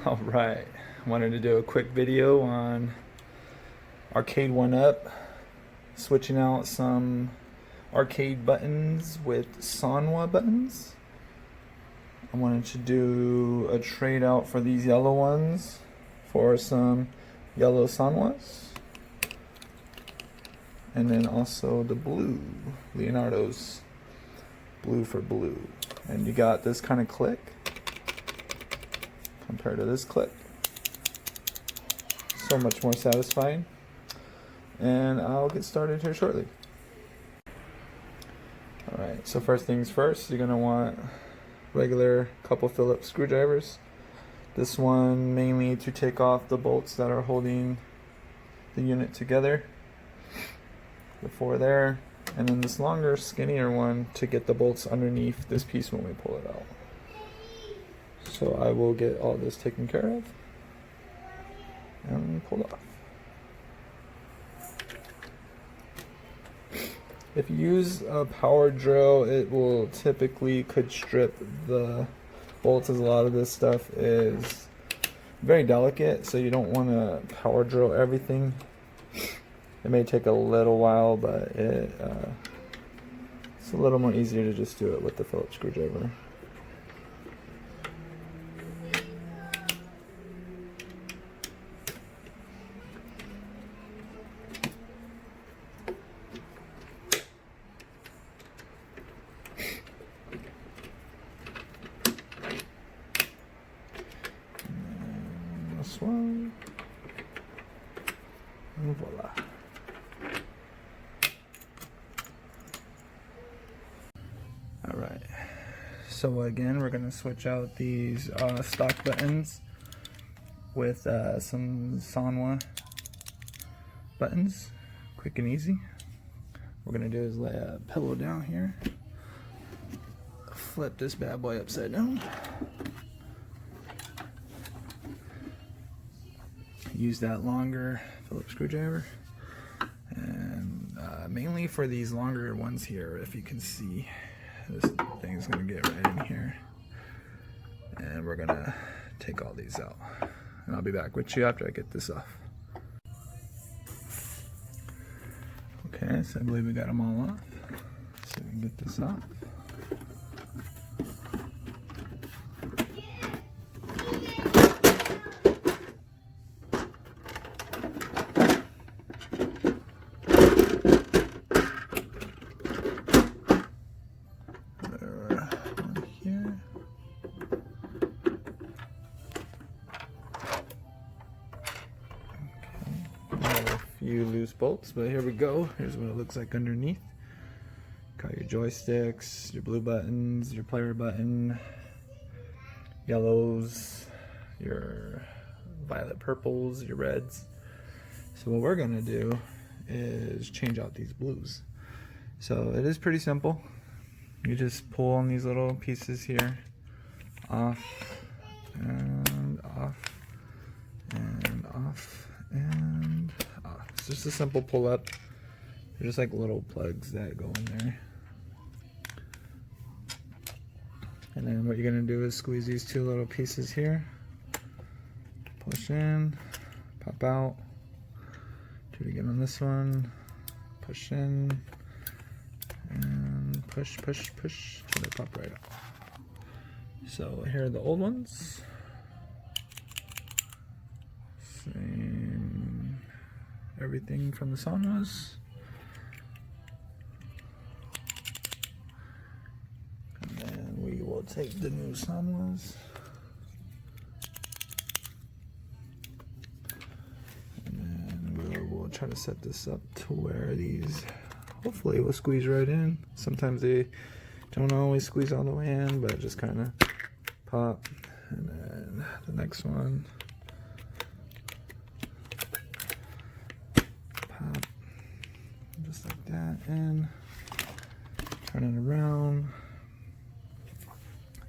Alright, wanted to do a quick video on Arcade 1-Up, switching out some arcade buttons with sanwa buttons. I wanted to do a trade out for these yellow ones for some yellow sanwas. And then also the blue, Leonardo's blue for blue. And you got this kind of click compared to this click. So much more satisfying. And I'll get started here shortly. Alright, so first things first, you're going to want regular couple Phillips screwdrivers. This one mainly to take off the bolts that are holding the unit together. The four there. And then this longer, skinnier one to get the bolts underneath this piece when we pull it out. So I will get all this taken care of and pulled off. If you use a power drill, it will typically could strip the bolts, as a lot of this stuff is very delicate, so you don't want to power drill everything. It may take a little while, but it's a little more easier to just do it with the Phillips screwdriver. This one, and voila. Alright, so again we're going to switch out these stock buttons with some sanwa buttons, quick and easy. What we're going to do is lay a pillow down here, flip this bad boy upside down, use that longer Phillips screwdriver, and mainly for these longer ones here, if you can see, this thing's gonna get right in here, and we're gonna take all these out, and I'll be back with you after I get this off. Okay, so I believe we got them all off, so we can get this off. Few loose bolts, but here we go. Here's what it looks like underneath. Got your joysticks, your blue buttons, your player button, yellows, your violet purples, your reds. So what we're gonna do is change out these blues. So it is pretty simple. You just pull on these little pieces here, off and off and off and off. It's just a simple pull up. They're just like little plugs that go in there. And then what you're gonna do is squeeze these two little pieces here, push in, pop out. Do it again on this one, push in, and push, push, push, till they pop right out. So here are the old ones. Same, everything from the sanwas. And then we will take the new sanwas. And then we'll try to set this up to where these hopefully will squeeze right in. Sometimes they don't always squeeze all the way in, but just kind of pop. And then the next one, pop, just like that, and turn it around.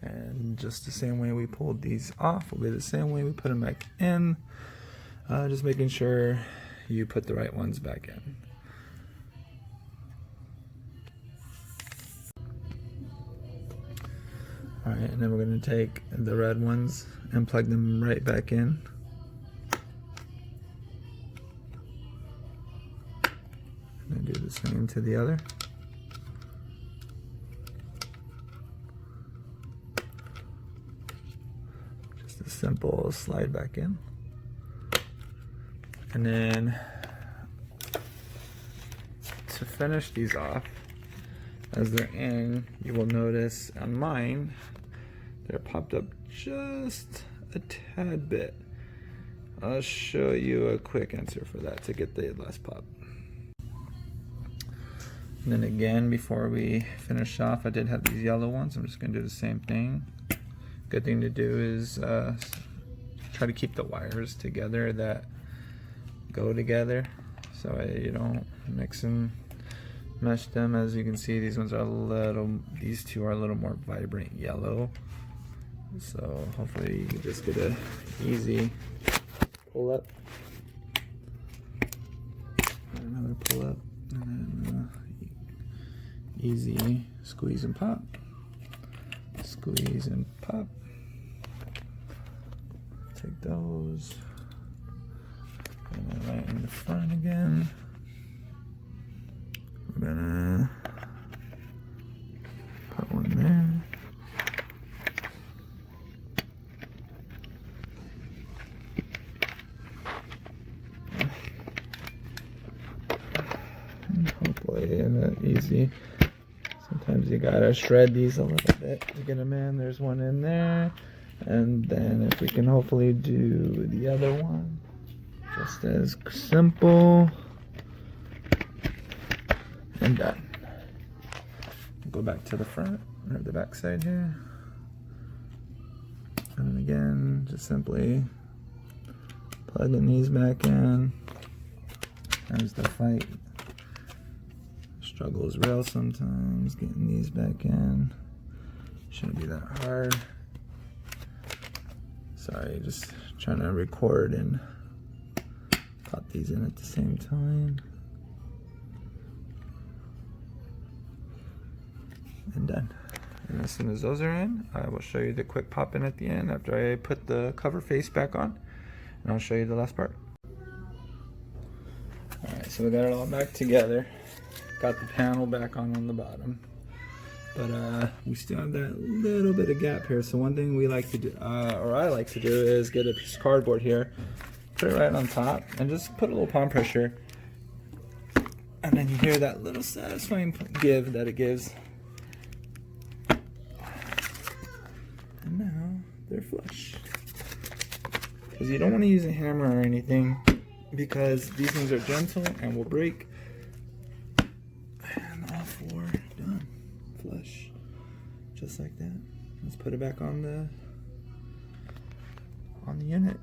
And just the same way we pulled these off will be the same way we put them back in. Just making sure you put the right ones back in. Alright, and then we're going to take the red ones and plug them right back in. And then do the same to the other. Just a simple slide back in. And then to finish these off, as they're in, you will notice on mine, they're popped up just a tad bit. I'll show you a quick answer for that to get the last pop. And then again, before we finish off, I did have these yellow ones. I'm just gonna do the same thing. Good thing to do is try to keep the wires together that go together, so you don't mix and mesh them. As you can see, these ones are these two are a little more vibrant yellow. So hopefully you can just get a easy pull up, another pull up, and then easy squeeze and pop, squeeze and pop. Take those, and then right in the front again. We're gonna put one there. And hopefully easy. Sometimes you gotta shred these a little bit to get them in. There's one in there. And then if we can hopefully do the other one, just as simple. And done. Go back to the front, or the back side here. And then again, just simply plugging these back in. As the fight struggles real sometimes, getting these back in. Shouldn't be that hard. Sorry, just trying to record and pop these in at the same time. And done. And as soon as those are in, I will show you the quick pop in at the end after I put the cover face back on, and I'll show you the last part. Alright, so we got it all back together. Got the panel back on the bottom, but we still have that little bit of gap here. So one thing we like to do, or I like to do, is get a piece of cardboard here, put it right on top, and just put a little palm pressure, and then you hear that little satisfying give that it gives. And now they're flush. Because you don't want to use a hammer or anything, because these things are gentle and will break. And all four done. Flush. Just like that. Let's put it back on the unit.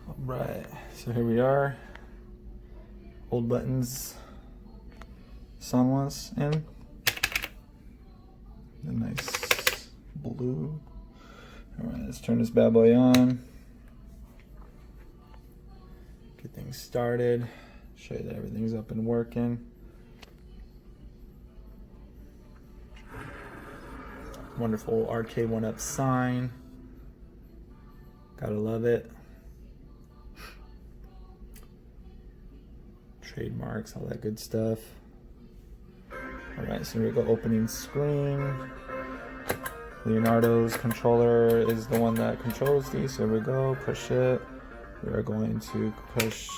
Alright, so here we are. Old buttons, sanwas in. The nice blue. Alright, let's turn this bad boy on. Get things started. Show you that everything's up and working. Wonderful arcade 1-up sign. Gotta love it. Trademarks, all that good stuff. Alright, so here we go, opening screen. Leonardo's controller is the one that controls these, so here we go, push it. We are going to push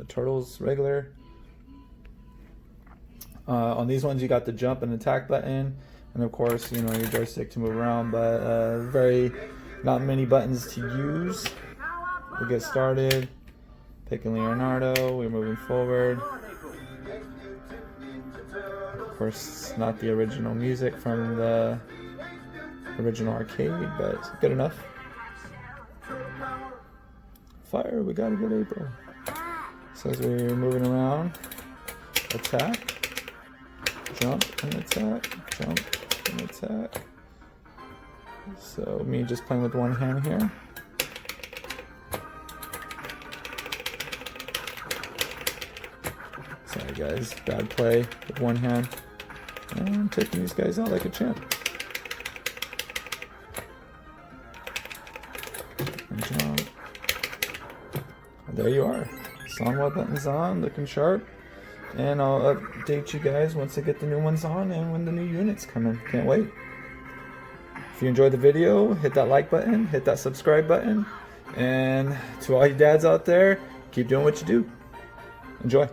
Turtles regular. On these ones you got the jump and attack button, and of course, you know, your joystick to move around, but not many buttons to use. We'll get started. Picking Leonardo, we're moving forward. Of course, not the original music from the original arcade, but it's good enough. Fire, we gotta get April. So as we're moving around, attack, jump and attack, jump and attack. So me just playing with one hand here. Sorry guys, bad play with one hand. And taking these guys out like a champ. And jump. And there you are. Sanwa buttons on, looking sharp. And I'll update you guys once I get the new ones on and when the new units come in. Can't wait. If you enjoyed the video, hit that like button, hit that subscribe button. And to all you dads out there, keep doing what you do. Enjoy.